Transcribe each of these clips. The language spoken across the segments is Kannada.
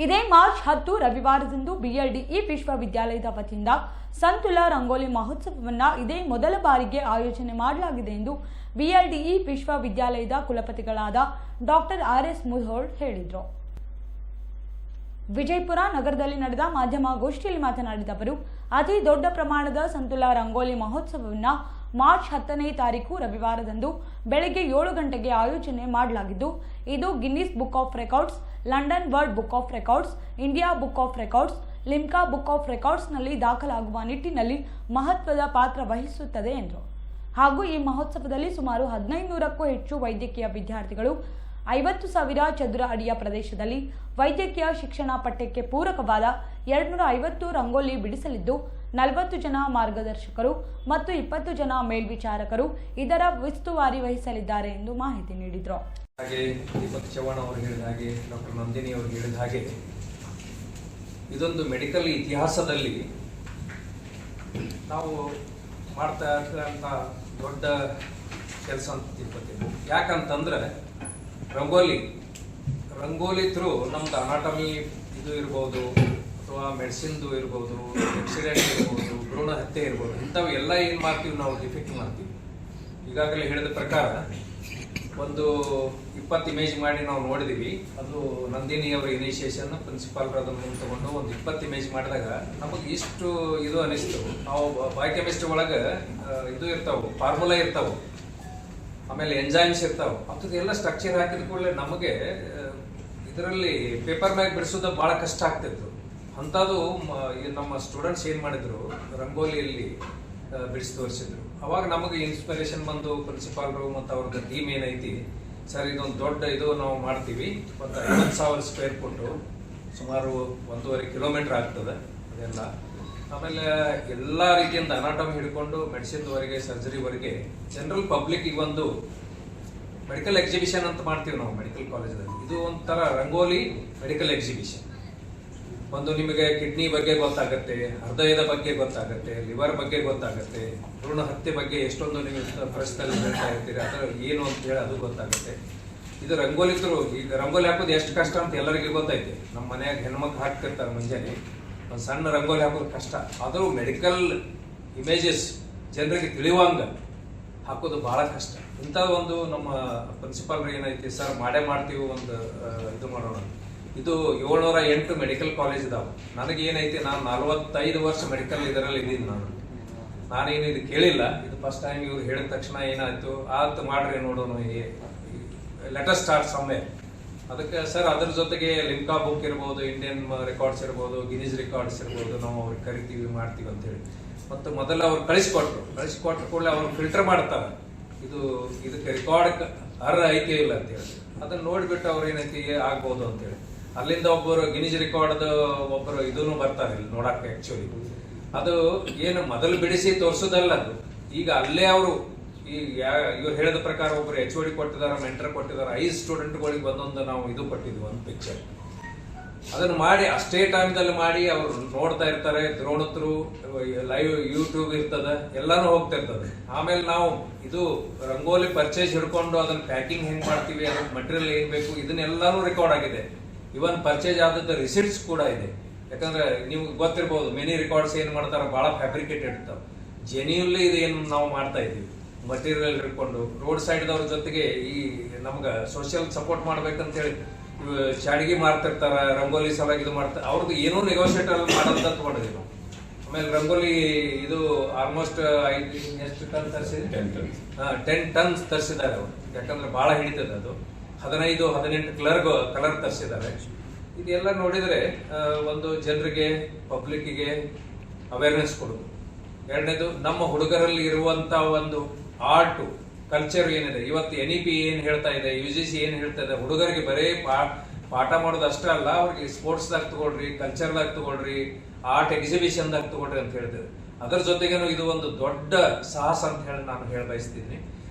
ಇದೇ ಮಾರ್ಚ್ 10 ರವಿವಾರದಂದು ಬಿಎಲ್ಡಿಇ ವಿಶ್ವವಿದ್ಯಾಲಯದ ವತಿಯಿಂದ ಸಂತುಲ ರಂಗೋಲಿ ಮಹೋತ್ಸವವನ್ನು ಇದೇ ಮೊದಲ ಬಾರಿಗೆ ಆಯೋಜನೆ ಮಾಡಲಾಗಿದೆ ಎಂದು ಬಿಎಲ್ಡಿಇ ವಿಶ್ವವಿದ್ಯಾಲಯದ ಕುಲಪತಿಗಳಾದ ಡಾಕ್ಟರ್ ಆರ್.ಎಸ್. ಮುಧೋಳ್ ಹೇಳಿದರು. ವಿಜಯಪುರ ನಗರದಲ್ಲಿ ನಡೆದ ಮಾಧ್ಯಮಗೋಷ್ಠಿಯಲ್ಲಿ ಮಾತನಾಡಿದ ಅವರು, ಅತಿ ದೊಡ್ಡ ಪ್ರಮಾಣದ ಸಂತುಲ ರಂಗೋಲಿ ಮಹೋತ್ಸವವನ್ನು ಮಾರ್ಚ್ 10ನೇ ತಾರೀಕು ರವಿವಾರದಂದು ಬೆಳಗ್ಗೆ 7 ಗಂಟೆಗೆ ಆಯೋಜನೆ ಮಾಡಲಾಗಿದ್ದು, ಇದು Guinness book of records, London world book of records, India book of records, Limca book of ರೆಕಾರ್ಡ್ಸ್ನಲ್ಲಿ ದಾಖಲಾಗುವ ನಿಟ್ಟಿನಲ್ಲಿ ಮಹತ್ವದ ಪಾತ್ರ ವಹಿಸುತ್ತದೆ ಎಂದರು. ಹಾಗೂ ಈ ಮಹೋತ್ಸವದಲ್ಲಿ ಸುಮಾರು 1500ಕ್ಕೂ ಹೆಚ್ಚು ವೈದ್ಯಕೀಯ ವಿದ್ಯಾರ್ಥಿಗಳು 50,000 ಚದುರ ಅಡಿಯ ಪ್ರದೇಶದಲ್ಲಿ ವೈದ್ಯಕೀಯ ಶಿಕ್ಷಣ ಪಠ್ಯಕ್ಕೆ ಪೂರಕವಾದ 250 ರಂಗೋಲಿ ಬಿಡಿಸಲಿದ್ದು, 40 ಜನ ಮಾರ್ಗದರ್ಶಕರು ಮತ್ತು 20 ಜನ ಮೇಲ್ವಿಚಾರಕರು ಇದರ ಉಸ್ತುವಾರಿ ವಹಿಸಲಿದ್ದಾರೆ ಎಂದು ಮಾಹಿತಿ ನೀಡಿದರು. ಹಾಗೆ ದೀಪಕ್ ಚವ್ಹಾಣ್ ಅವರು ಹೇಳಿದ ಹಾಗೆ, ಡಾಕ್ಟರ್ ನಂದಿನಿ ಅವರು ಹೇಳಿದ ಹಾಗೆ, ಇದೊಂದು ಮೆಡಿಕಲ್ ಇತಿಹಾಸದಲ್ಲಿ ನಾವು ಮಾಡ್ತಾ ಇರ್ತಕ್ಕಂಥ ದೊಡ್ಡ ಕೆಲಸ ಅಂತ ತಿಳ್ಕೊತೀವಿ. ಯಾಕಂತಂದ್ರೆ ರಂಗೋಲಿ ಥ್ರೂ ನಮ್ದು ಅನಾಟಮಿ ಇದು ಇರ್ಬೋದು, ಅಥವಾ ಮೆಡಿಸಿನ್ದು ಇರ್ಬೋದು, ಆಕ್ಸಿಡೆಂಟ್ ಇರ್ಬೋದು, ಭ್ರೂಣ ಹತ್ಯೆ ಇರ್ಬೋದು, ಇಂಥವು ಎಲ್ಲ ಏನು ಮಾಡ್ತೀವಿ ನಾವು ಡಿಫೆಕ್ಟ್ ಮಾಡ್ತೀವಿ. ಈಗಾಗಲೇ ಹೇಳಿದ ಪ್ರಕಾರ ಒಂದು 20 ಇಮೇಜ್ ಮಾಡಿ ನಾವು ನೋಡಿದೀವಿ. ಅದು ನಂದಿನಿ ಅವರ ಇನಿಷಿಯೇಷನ್, ಪ್ರಿನ್ಸಿಪಾಲ್ ಅದನ್ನು ಮುಂದೆ ತಗೊಂಡು ಒಂದು 20 ಇಮೇಜ್ ಮಾಡಿದಾಗ ನಮಗೆ ಇಷ್ಟು ಇದು ಅನಿಸ್ತು. ನಾವು ಬಯೋಕೆಮಿಸ್ಟ್ರಿ ಒಳಗೆ ಇದು ಇರ್ತಾವೆ, ಫಾರ್ಮುಲಾ ಇರ್ತಾವೆ, ಆಮೇಲೆ ಎಂಜೈಮ್ಸ್ ಇರ್ತಾವೆ. ಅಂಥದ್ದೆಲ್ಲ ಸ್ಟ್ರಕ್ಚರ್ ಹಾಕಿದ ಕೂಡಲೇ ನಮಗೆ ಇದರಲ್ಲಿ ಪೇಪರ್ ಮ್ಯಾಗ್ ಬಿಡಿಸೋದು ಭಾಳ ಕಷ್ಟ ಆಗ್ತಿತ್ತು. ಅಂಥದ್ದು ನಮ್ಮ ಸ್ಟೂಡೆಂಟ್ಸ್ ಏನು ಮಾಡಿದ್ರು, ರಂಗೋಲಿಯಲ್ಲಿ ಬಿಡಿಸಿ ತೋರಿಸಿದ್ರು. ಅವಾಗ ನಮಗೆ ಇನ್ಸ್ಪಿರೇಷನ್ ಬಂದು ಪ್ರಿನ್ಸಿಪಾಲ್ರು ಮತ್ತು ಅವ್ರದ್ದು ಟೀಮ್ ಏನೈತಿ, ಸರ್ ಇದೊಂದು ದೊಡ್ಡ ಇದು ನಾವು ಮಾಡ್ತೀವಿ, ಮತ್ತು 50,000 ಸ್ಕ್ವೇರ್ ಫುಟ್ಟು, ಸುಮಾರು 1.5 ಕಿಲೋಮೀಟರ್ ಆಗ್ತದೆ ಅದೆಲ್ಲ. ಆಮೇಲೆ ಎಲ್ಲ ರೀತಿಯಿಂದ ಅನಾಟಮಿ ಹಿಡ್ಕೊಂಡು ಮೆಡಿಸಿನ್ವರೆಗೆ, ಸರ್ಜರಿವರೆಗೆ ಜನರಲ್ ಪಬ್ಲಿಕ್ಗೆ ಒಂದು ಮೆಡಿಕಲ್ ಎಕ್ಸಿಬಿಷನ್ ಅಂತ ಮಾಡ್ತೀವಿ ನಾವು ಮೆಡಿಕಲ್ ಕಾಲೇಜಲ್ಲಿ. ಇದು ಒಂಥರ ರಂಗೋಲಿ ಮೆಡಿಕಲ್ ಎಕ್ಸಿಬಿಷನ್. ಒಂದು ನಿಮಗೆ ಕಿಡ್ನಿ ಬಗ್ಗೆ ಗೊತ್ತಾಗುತ್ತೆ, ಹೃದಯದ ಬಗ್ಗೆ ಗೊತ್ತಾಗುತ್ತೆ, ಲಿವರ್ ಬಗ್ಗೆ ಗೊತ್ತಾಗುತ್ತೆ, ಭ್ರೂಣ ಹತ್ಯೆ ಬಗ್ಗೆ ಎಷ್ಟೊಂದು ನೀವು ಪ್ರಶ್ನೆಯಲ್ಲಿ ಹೇಳ್ತಾ ಇರ್ತೀರಿ, ಅದರ ಏನು ಅಂತ ಹೇಳಿ ಅದು ಗೊತ್ತಾಗುತ್ತೆ. ಇದು ರಂಗೋಲಿ ಥ್ರೂ. ಈಗ ರಂಗೋಲಿ ಹಾಕೋದು ಎಷ್ಟು ಕಷ್ಟ ಅಂತ ಎಲ್ಲರಿಗೂ ಗೊತ್ತೈತೆ. ನಮ್ಮ ಮನೆಯಾಗ ಹೆಣ್ಮಕ್ಳು ಹಾಕ್ತಿರ್ತಾರೆ ಮುಂಜಾನೆ, ಒಂದು ಸಣ್ಣ ರಂಗೋಲಿ ಹಾಕೋದು ಕಷ್ಟ. ಆದರೂ ಮೆಡಿಕಲ್ ಇಮೇಜಸ್ ಜನರಿಗೆ ತಿಳಿಯುವಂಗ ಹಾಕೋದು ಬಹಳ ಕಷ್ಟ. ಇಂಥದ್ದು ಒಂದು ನಮ್ಮ ಪ್ರಿನ್ಸಿಪಾಲ್ರು ಏನೈತಿ, ಸರ್ ಮಾಡೇ ಮಾಡ್ತೀವಿ, ಒಂದು ಇದು ಮಾಡೋಣ. ಇದು 708 ಮೆಡಿಕಲ್ ಕಾಲೇಜ್ ಇದಾವೆ. ನನಗೇನೈತಿ, ನಾನು 45 ವರ್ಷ ಮೆಡಿಕಲ್ ಇದರಲ್ಲಿ ಇದ್ದೀನಿ. ನಾನೇನು ಇದು ಕೇಳಿಲ್ಲ, ಇದು ಫಸ್ಟ್ ಟೈಮ್ ಇವ್ರು ಹೇಳಿದ ತಕ್ಷಣ ಏನಾಯ್ತು, ಆಯ್ತು ಮಾಡ್ರಿ ನೋಡೋಣ, ಲೆಟರ್ ಸ್ಟಾರ್ಟ್ ಸಮ್ವೇರ್. ಅದಕ್ಕೆ ಸರ್ ಅದ್ರ ಜೊತೆಗೆ ಲಿಮ್ಕಾ ಬುಕ್ ಇರ್ಬೋದು, ಇಂಡಿಯನ್ ರೆಕಾರ್ಡ್ಸ್ ಇರ್ಬೋದು, ಗಿನೀಸ್ ರೆಕಾರ್ಡ್ಸ್ ಇರ್ಬೋದು, ನಾವು ಅವ್ರಿಗೆ ಕರಿತೀವಿ, ಮಾಡ್ತೀವಿ ಅಂತೇಳಿ. ಮತ್ತು ಮೊದಲು ಅವ್ರು ಕಳಿಸ್ಕೊಟ್ರು ಕೂಡಲೇ ಅವ್ರು ಫಿಲ್ಟರ್ ಮಾಡ್ತಾರೆ, ಇದಕ್ಕೆ ರೆಕಾರ್ಡ್ ಅರ್ಹ ಐತೆ ಇಲ್ಲ ಅಂತೇಳಿ. ಅದನ್ನ ನೋಡಿಬಿಟ್ಟು ಅವ್ರು ಏನೈತಿ ಆಗ್ಬೋದು ಅಂತೇಳಿ. ಅಲ್ಲಿಂದ ಒಬ್ಬರು ಗಿನೀಸ್ ರೆಕಾರ್ಡ್ ಒಬ್ಬರು ಇದನ್ನು ಬರ್ತಾರೆ ಇಲ್ಲಿ ನೋಡಕ್ಕೆ. ಆಕ್ಚುಲಿ ಅದು ಏನು ಮೊದಲು ಬಿಡಿಸಿ ತೋರಿಸೋದಲ್ಲ, ಅದು ಈಗ ಅಲ್ಲೇ ಅವರು ಇವ್ರು ಹೇಳಿದ ಪ್ರಕಾರ ಒಬ್ರು HOD ಕೊಟ್ಟಿದ್ದಾರೆ, ಮೆಂಟರ್ ಕೊಟ್ಟಿದ್ದಾರೆ, 5 ಸ್ಟೂಡೆಂಟ್ಗಳಿಗೆ ಒಂದೊಂದು ನಾವು ಇದು ಕೊಟ್ಟಿದ್ವಿ, ಒಂದು ಪಿಕ್ಚರ್. ಅದನ್ನು ಮಾಡಿ ಅಷ್ಟೇ ಟೈಮ್ದಲ್ಲಿ ಮಾಡಿ ಅವ್ರು ನೋಡ್ತಾ ಇರ್ತಾರೆ. ದ್ರೋಣ ಥ್ರೂ ಲೈವ್ ಯೂಟ್ಯೂಬ್ ಇರ್ತದೆ, ಎಲ್ಲಾನು ಹೋಗ್ತಾ ಇರ್ತದೆ. ಆಮೇಲೆ ನಾವು ಇದು ರಂಗೋಲಿ ಪರ್ಚೇಸ್ ಹಿಡ್ಕೊಂಡು ಅದನ್ನ ಪ್ಯಾಕಿಂಗ್ ಹೆಂಗ್ ಮಾಡ್ತೀವಿ, ಅದಕ್ಕೆ ಮಟೀರಿಯಲ್ ಏನ್ ಬೇಕು, ಇದನ್ನೆಲ್ಲಾನು ರೆಕಾರ್ಡ್ ಆಗಿದೆ. ಇವನ್ ಪರ್ಚೇಸ್ ಆದದ್ದು ರಿಸಿಪ್ಟ್ಸ್ ಕೂಡ ಇದೆ. ಯಾಕಂದ್ರೆ ನೀವು ಗೊತ್ತಿರ್ಬೋದು, ಮೆನಿ ರೆಕಾರ್ಡ್ಸ್ ಏನ್ ಮಾಡ್ತಾರೆ, ಬಹಳ ಫ್ಯಾಬ್ರಿಕೇಟೆಡ್ ಇರ್ತಾವೆ. ಜೆನ್ಯೂನ್ಲಿ ಇದು ಏನು ನಾವು ಮಾಡ್ತಾ ಇದೀವಿ, ಮಟೀರಿಯಲ್ ಹಿಡ್ಕೊಂಡು. ರೋಡ್ ಸೈಡ್ದವ್ರ ಜೊತೆಗೆ ಈ ನಮ್ಗೆ ಸೋಷಿಯಲ್ ಸಪೋರ್ಟ್ ಮಾಡ್ಬೇಕಂತ ಹೇಳಿ ಚಾಡಿಗೆ ಮಾರ್ತಿರ್ತಾರ, ರಂಗೋಲಿ ಸಲುವಾಗಿ ಇದು ಮಾಡ್ತಾರೆ. ಅವ್ರದ್ದು ಏನೋ ನೆಗೋಷಿಯೇಟ್ ಮಾಡೋದಂತ ತಗೊಂಡಿದ್ವಿ ನಾವು. ಆಮೇಲೆ ರಂಗೋಲಿ ಇದು ಆಲ್ಮೋಸ್ಟ್ ಎಷ್ಟು ಟನ್ ತರಿಸಿದ್ರೆ 10 ಟನ್ಸ್ ತರಿಸಿದ್ದಾರೆ ಅವರು. ಯಾಕಂದ್ರೆ ಬಹಳ ಹಿಡಿತದೆ ಅದು. 15-18 ಕಲರ್ ತರಿಸಿದ್ದಾರೆ. ಇದೆಲ್ಲ ನೋಡಿದ್ರೆ ಒಂದು ಜನರಿಗೆ, ಪಬ್ಲಿಕ್ಕಿಗೆ ಅವೇರ್ನೆಸ್ ಕೊಡೋದು. ಎರಡನೇದು, ನಮ್ಮ ಹುಡುಗರಲ್ಲಿ ಇರುವಂತ ಒಂದು ಆರ್ಟ್ ಕಲ್ಚರ್ ಏನಿದೆ. ಇವತ್ತು NEP ಏನ್ ಹೇಳ್ತಾ ಇದೆ, UGC ಏನ್ ಹೇಳ್ತಾ ಇದೆ, ಹುಡುಗರಿಗೆ ಬರೇ ಪಾಠ ಮಾಡೋದು ಅಷ್ಟೇ ಅಲ್ಲ, ಅವ್ರಿಗೆ ಸ್ಪೋರ್ಟ್ಸ್ದಾಗ ತಗೊಳ್ರಿ, ಕಲ್ಚರ್ದಾಗ ತಗೊಳ್ರಿ, ಆರ್ಟ್ ಎಕ್ಸಿಬಿಷನ್ದಾಗ ತಗೊಳ್ರಿ ಅಂತ ಹೇಳ್ತೇವೆ. ಅದರ ಜೊತೆಗೇನು ಇದು ಒಂದು ದೊಡ್ಡ ಸಾಹಸ ಅಂತ ಹೇಳಿ ನಾನು ಹೇಳ ಬಯಸ್ತಿದ್ದೀನಿ.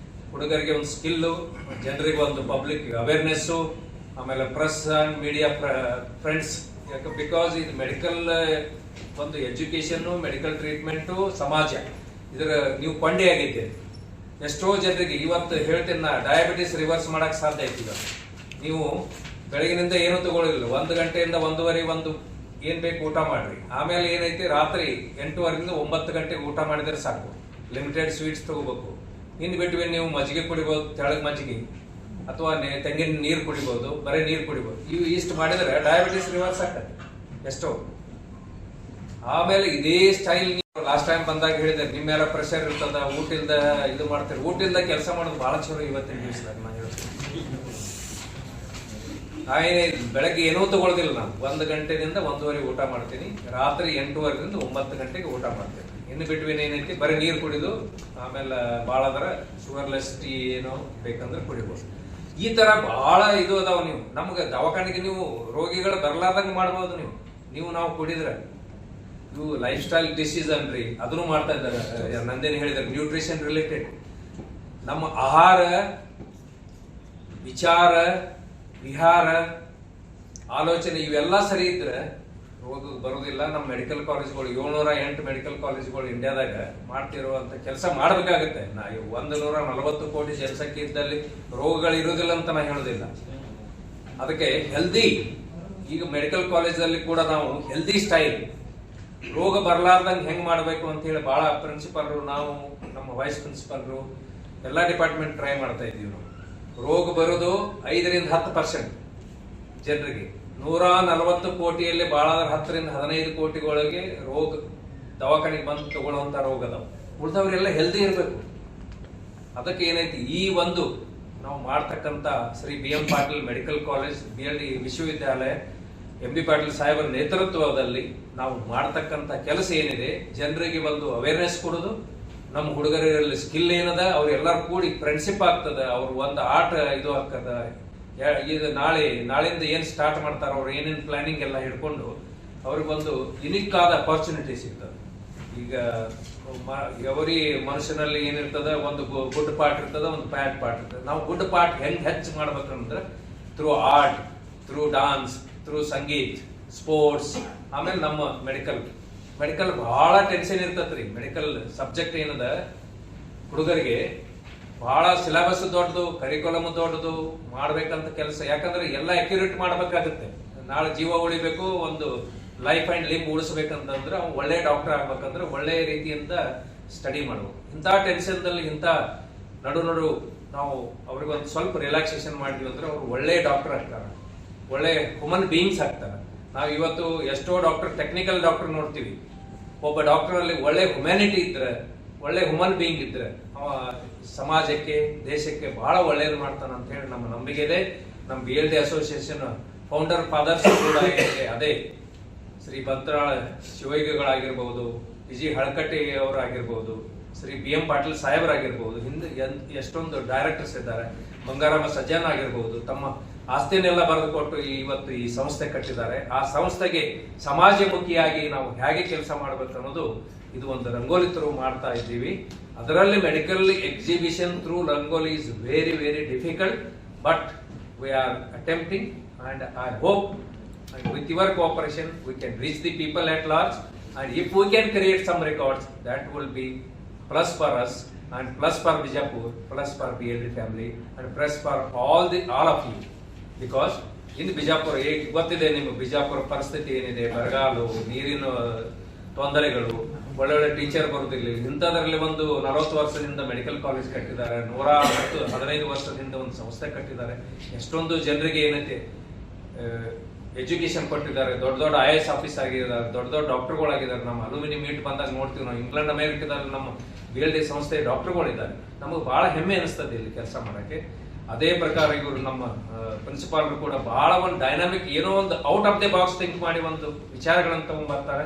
ಹುಡುಗರಿಗೆ ಒಂದು ಸ್ಕಿಲ್ಲು, ಜನರಿಗೆ ಒಂದು ಪಬ್ಲಿಕ್ ಅವೇರ್ನೆಸ್ಸು, ಆಮೇಲೆ ಪ್ರೆಸ್ ಅಂಡ್ ಮೀಡಿಯಾ ಫ್ರೆಂಡ್ಸ್. ಯಾಕೆ, ಬಿಕಾಸ್ ಇದು ಮೆಡಿಕಲ್ ಒಂದು ಎಜುಕೇಶನ್, ಮೆಡಿಕಲ್ ಟ್ರೀಟ್ಮೆಂಟು, ಸಮಾಜ, ಇದರ ನೀವು ಕೊಂಡೆ ಆಗಿದ್ದೀರಿ. ಎಷ್ಟೋ ಜನರಿಗೆ ಇವತ್ತು ಹೇಳ್ತೀನಿ ನಾ, ಡಯಾಬಿಟಿಸ್ ರಿವರ್ಸ್ ಮಾಡಕ್ ಸಾಧ್ಯ ಐತಿ. ನೀವು ಬೆಳಗಿನಿಂದ ಏನು ತಗೊಳ್ಳೋದಿಲ್ಲ. 1 ಗಂಟೆಯಿಂದ 1:30 ಒಂದು ಏನ್ ಬೇಕು ಊಟ ಮಾಡ್ರಿ. ಆಮೇಲೆ ಏನೈತಿ ರಾತ್ರಿ 8:30ರಿಂದ 9 ಗಂಟೆಗೆ ಊಟ ಮಾಡಿದ್ರೆ ಸಾಕು. ಲಿಮಿಟೆಡ್ ಸ್ವೀಟ್ಸ್ ತಗೋಬೇಕು. ಇನ್ ಬಿಟ್ವೀನ್ ನೀವು ಮಜ್ಜಿಗೆ ಕುಡಿಬಹುದು, ತೆಳಗ್ ಮಜ್ಜಿಗೆ, ಅಥವಾ ತೆಂಗಿನ ನೀರು ಕುಡಿಬಹುದು, ಬರೀ ನೀರು ಕುಡಿಬಹುದು. ಇವು ಇಷ್ಟು ಮಾಡಿದ್ರೆ ಡಯಾಬಿಟಿಸ್ ರಿವರ್ಸ್ ಆಗ್ತದೆ ಎಷ್ಟೋ. ಆಮೇಲೆ ಇದೇ ಸ್ಟೈಲ್ ಲಾಸ್ಟ್ ಟೈಮ್ ಬಂದಾಗ ಹೇಳಿದ್ರೆ ನಿಮ್ಮೆಲ್ಲ ಪ್ರೆಷರ್ ಇರ್ತದ, ಊಟ ಇಲ್ದ ಇದು ಮಾಡ್ತಾರೆ. ಊಟ ಇಲ್ದ ಕೆಲಸ ಮಾಡೋದು ಬಹಳ ಚಲೋ ಇವತ್ತಿನ ದಿವಸದಾಗ. ನಾನು ಹೇಳ್ತೀನಿ ಬೆಳಗ್ಗೆ ಏನೂ ತಗೊಳ್ದಿಲ್ಲ. ನಾನು 1 ಗಂಟೆಯಿಂದ 1:30 ಊಟ ಮಾಡ್ತೀನಿ. ರಾತ್ರಿ 8:30ರಿಂದ 9 ಗಂಟೆಗೆ ಊಟ ಮಾಡ್ತೀನಿ. ಇನ್ನು ಬಿಟ್ವೀನ್ ಏನೈತಿ ಬರೀ ನೀರು ಕುಡಿದು, ಆಮೇಲೆ ಭಾಳ ಅದರ ಶುಗರ್ಲೆಸ್ ಟೀ ಏನೋ ಬೇಕಂದ್ರೆ ಕುಡಿಬೋದು. ಈ ತರ ಬಹಳ ಇದು ಅದಾವ. ನೀವು ನಮ್ಗೆ ದವಾಖಾನೆಗೆ ನೀವು ರೋಗಿಗಳು ಬರ್ಲಾರ್ದಂಗೆ ಮಾಡ್ಬೋದು. ನೀವು ನಾವು ಕುಡಿದ್ರೆ ಇವು ಲೈಫ್ ಸ್ಟೈಲ್ ಡಿಸೀಸ್ ಅನ್ರಿ, ಅದನ್ನು ಮಾಡ್ತಾ ಇದ್ದಾರೆ. ನಂದೇನು ಹೇಳಿದಾರೆ, ನ್ಯೂಟ್ರಿಷನ್ ರಿಲೇಟೆಡ್. ನಮ್ಮ ಆಹಾರ, ವಿಚಾರ, ವಿಹಾರ, ಆಲೋಚನೆ ಇವೆಲ್ಲ ಸರಿ ಇದ್ರೆ ರೋಗ ಬರೋದಿಲ್ಲ. ನಮ್ಮ ಮೆಡಿಕಲ್ ಕಾಲೇಜ್ಗಳು 708 ಮೆಡಿಕಲ್ ಕಾಲೇಜ್ಗಳು ಇಂಡಿಯಾದಾಗ ಮಾಡ್ತಿರುವಂತ ಕೆಲಸ ಮಾಡಬೇಕಾಗುತ್ತೆ. 140 ಕೋಟಿ ಜನಸಂಖ್ಯೆ ಇದ್ದಲ್ಲಿ ರೋಗಗಳು ಇರೋದಿಲ್ಲ ಅಂತ ನಾ ಹೇಳೋದಿಲ್ಲ. ಅದಕ್ಕೆ ಹೆಲ್ದಿ, ಈಗ ಮೆಡಿಕಲ್ ಕಾಲೇಜಲ್ಲಿ ಕೂಡ ನಾವು ಹೆಲ್ದಿ ಸ್ಟೈಲ್, ರೋಗ ಬರಲಾರ್ದಂಗೆ ಹೆಂಗ್ ಮಾಡಬೇಕು ಅಂತ ಹೇಳಿ ಬಹಳ ಪ್ರಿನ್ಸಿಪಲ್ರು, ನಾವು ನಮ್ಮ ವೈಸ್ ಪ್ರಿನ್ಸಿಪಲ್ರು ಎಲ್ಲಾ ಡಿಪಾರ್ಟ್ಮೆಂಟ್ ಟ್ರೈ ಮಾಡ್ತಾ ಇದೀವಿ. ನಾವು ರೋಗ ಬರೋದು 5ರಿಂದ 10% ಜನರಿಗೆ. 140 ಕೋಟಿಯಲ್ಲಿ ಬಹಳ 10ರಿಂದ 15 ಕೋಟಿಗಳಿಗೆ ರೋಗ ದವಾಖಾನೆಗೆ ಬಂದು ತಗೊಳ್ಳುವಂತ ರೋಗ ಅದಾವ. ಉಳಿದವರೆಲ್ಲ ಹೆಲ್ದಿ ಇರಬೇಕು. ಅದಕ್ಕೆ ಏನೈತಿ, ಈ ಒಂದು ನಾವು ಮಾಡ್ತಕ್ಕಂಥ Shri BM Patil medical college, BLD ವಿಶ್ವವಿದ್ಯಾಲಯ, MB ಪಾಟೀಲ್ ಸಾಹೇಬರ ನೇತೃತ್ವದಲ್ಲಿ ನಾವು ಮಾಡ್ತಕ್ಕಂಥ ಕೆಲಸ ಏನಿದೆ, ಜನರಿಗೆ ಒಂದು ಅವೇರ್ನೆಸ್ ಕೊಡೋದು. ನಮ್ಮ ಹುಡುಗರಲ್ಲಿ ಸ್ಕಿಲ್ ಏನದ ಅವ್ರೆಲ್ಲರೂ ಕೂಡಿ ಫ್ರೆಂಡ್ಶಿಪ್ ಆಗ್ತದ. ಅವ್ರು ಒಂದು ಆಟ ಇದು ಆಗ್ತದ. ಇದು ನಾಳೆಯಿಂದ ಏನ್ ಸ್ಟಾರ್ಟ್ ಮಾಡ್ತಾರ, ಅವ್ರು ಏನೇನ್ ಪ್ಲಾನಿಂಗ್ ಎಲ್ಲ ಹಿಡ್ಕೊಂಡು ಅವ್ರಿಗೊಂದು ಯುನಿಕ್ ಆದ ಅಪರ್ಚುನಿಟಿ ಸಿಗ್ತದೆ. ಈಗ ಅವರಿ ಮನುಷ್ಯನಲ್ಲಿ ಏನಿರ್ತದ, ಒಂದು ಗುಡ್ ಪಾರ್ಟ್ ಇರ್ತದ, ಒಂದು ಬ್ಯಾಡ್ ಪಾರ್ಟ್ ಇರ್ತದೆ. ನಾವು ಗುಡ್ ಪಾರ್ಟ್ ಹೆಂಗ್ ಹೆಚ್ಚು ಮಾಡ್ಬೇಕಂದ್ರೆ through art, through dance, through sangeet, sports. ಆಮೇಲೆ ನಮ್ಮ ಮೆಡಿಕಲ್ ಬಹಳ ಟೆನ್ಷನ್ ಇರ್ತತ್ರಿ. ಮೆಡಿಕಲ್ ಸಬ್ಜೆಕ್ಟ್ ಏನದ ಹುಡುಗರಿಗೆ ಬಹಳ ಸಿಲೆಬಸ್ ದೊಡ್ಡದು, ಕರಿಕ್ಯುಲಮ್ ದೊಡ್ಡದು, ಮಾಡ್ಬೇಕಂತ ಕೆಲಸ. ಯಾಕಂದ್ರೆ ಎಲ್ಲ ಅಕ್ಯುರೇಟ್ ಮಾಡ್ಬೇಕಾಗುತ್ತೆ. ನಾಳೆ ಜೀವ ಉಳಿಬೇಕು, ಒಂದು ಲೈಫ್ ಅಂಡ್ ಲಿಂಬ್ ಉಳಿಸ್ಬೇಕಂತಂದ್ರೆ ಅವ್ನು ಒಳ್ಳೆ ಡಾಕ್ಟರ್ ಆಗ್ಬೇಕಂದ್ರೆ ಒಳ್ಳೆ ರೀತಿಯಿಂದ ಸ್ಟಡಿ ಮಾಡ್ಬೇಕು. ಇಂಥ ಟೆನ್ಷನ್ದಲ್ಲಿ ಇಂಥ ನಡು ನಾವು ಅವ್ರಿಗೆ ಒಂದು ಸ್ವಲ್ಪ ರಿಲ್ಯಾಕ್ಸೇಷನ್ ಮಾಡಿದ್ವಿ ಅಂದ್ರೆ ಅವ್ರು ಒಳ್ಳೆ ಡಾಕ್ಟರ್ ಆಗ್ತಾರೆ, ಒಳ್ಳೆ ಹ್ಯೂಮನ್ ಬೀಯಿಂಗ್ಸ್ ಆಗ್ತಾರೆ. ನಾವು ಇವತ್ತು ಎಷ್ಟೋ ಡಾಕ್ಟರ್, ಟೆಕ್ನಿಕಲ್ ಡಾಕ್ಟರ್ ನೋಡ್ತೀವಿ. ಒಬ್ಬ ಡಾಕ್ಟರ್ ಅಲ್ಲಿ ಒಳ್ಳೆ ಹ್ಯುಮ್ಯಾನಿಟಿ ಇದ್ರೆ, ಒಳ್ಳೆ ಹ್ಯೂಮನ್ ಬೀಯಿಂಗ್ ಇದ್ರೆ ಅವ ಸಮಾಜಕ್ಕೆ, ದೇಶಕ್ಕೆ ಬಹಳ ಒಳ್ಳೇದು ಮಾಡ್ತಾನ ಅಂತ ಹೇಳಿ ನಮ್ಮ ನಂಬಿಕೆ ಇದೆ. ನಮ್ಮ BLD ಅಸೋಸಿಯೇಷನ್ ಫೌಂಡರ್ ಫಾದರ್ಸ್ ಕೂಡ ಅದೇ ಶ್ರೀ ಬಂತ್ರಾಳ ಶಿವೈಗಳಾಗಿರ್ಬಹುದು, PG ಹಳಕಟ್ಟಿ ಅವರಾಗಿರ್ಬಹುದು, ಶ್ರೀ BM ಪಾಟೀಲ್ ಸಾಹೇಬರಾಗಿರ್ಬಹುದು, ಹಿಂದೆ ಎಷ್ಟೊಂದು ಡೈರೆಕ್ಟರ್ಸ್ ಇದ್ದಾರೆ, ಬಂಗಾರಮ್ಮ ಸಜ್ಜನ್ ಆಗಿರ್ಬಹುದು. ತಮ್ಮ ಆಸ್ತಿನೆಲ್ಲ ಬರೆದು ಕೊಟ್ಟು ಇವತ್ತು ಈ ಸಂಸ್ಥೆ ಕಟ್ಟಿದ್ದಾರೆ. ಆ ಸಂಸ್ಥೆಗೆ ಸಮಾಜಮುಖಿಯಾಗಿ ನಾವು ಹೇಗೆ ಕೆಲಸ ಮಾಡಬೇಕು ಅನ್ನೋದು ಇದು ಒಂದು ರಂಗೋಲಿ ಥ್ರೂ ಮಾಡ್ತಾ ಇದ್ದೀವಿ. ಅದರಲ್ಲಿ medical exhibition through rangoli is very very difficult, but we are attempting and I hope with your cooperation we can reach the people at large, and if we can create some records, that will be plus for us and plus for Bijapur, plus for BLD family, and plus for all of you, because in Bijapur ಗೊತ್ತಿದೆ ನಿಮಗೆ ಬಿಜಾಪುರ ಪರಿಸ್ಥಿತಿ ಏನಿದೆ. ಬರಗಾಲು, ನೀರಿನ ತೊಂದರೆಗಳು, ಒಳ್ಳೊಳ್ಳೆ ಟೀಚರ್ ಬರುವುದಿಲ್ಲ. ಇಂಥದ್ರಲ್ಲಿ ಒಂದು 40 ವರ್ಷದಿಂದ ಮೆಡಿಕಲ್ ಕಾಲೇಜ್ ಕಟ್ಟಿದ್ದಾರೆ, 115 ವರ್ಷದಿಂದ ಒಂದು ಸಂಸ್ಥೆ ಕಟ್ಟಿದ್ದಾರೆ. ಎಷ್ಟೊಂದು ಜನರಿಗೆ ಏನೈತೆ ಎಜುಕೇಶನ್ ಕೊಟ್ಟಿದ್ದಾರೆ. ದೊಡ್ಡ IAS ಆಫೀಸ್ ಆಗಿದ್ದಾರೆ, ದೊಡ್ಡ ಡಾಕ್ಟರ್ಗಳಾಗಿದ್ದಾರೆ. ನಮ್ಮ ಅಲ್ಯೂಮಿನಿ ಮೀಟ್ ಬಂದಾಗ ನೋಡ್ತೀವಿ ನಾವು, ಇಂಗ್ಲೆಂಡ್ ಅಮೆರಿಕದಲ್ಲಿ ನಮ್ಮ BLD ಸಂಸ್ಥೆ ಡಾಕ್ಟರ್ಗಳಿದ್ದಾರೆ. ನಮಗೆ ಬಹಳ ಹೆಮ್ಮೆ ಅನಿಸ್ತದೆ ಇಲ್ಲಿ ಕೆಲಸ ಮಾಡಕ್ಕೆ. ಅದೇ ಪ್ರಕಾರ ಇವರು ನಮ್ಮ ಪ್ರಿನ್ಸಿಪಾಲ್ರು ಕೂಡ ಬಹಳ ಒಂದು ಡೈನಾಮಿಕ್, ಏನೋ ಒಂದು out of the box think ಮಾಡಿ ಒಂದು ವಿಚಾರಗಳನ್ನು ತಗೊಂಡ್ ಬರ್ತಾರೆ.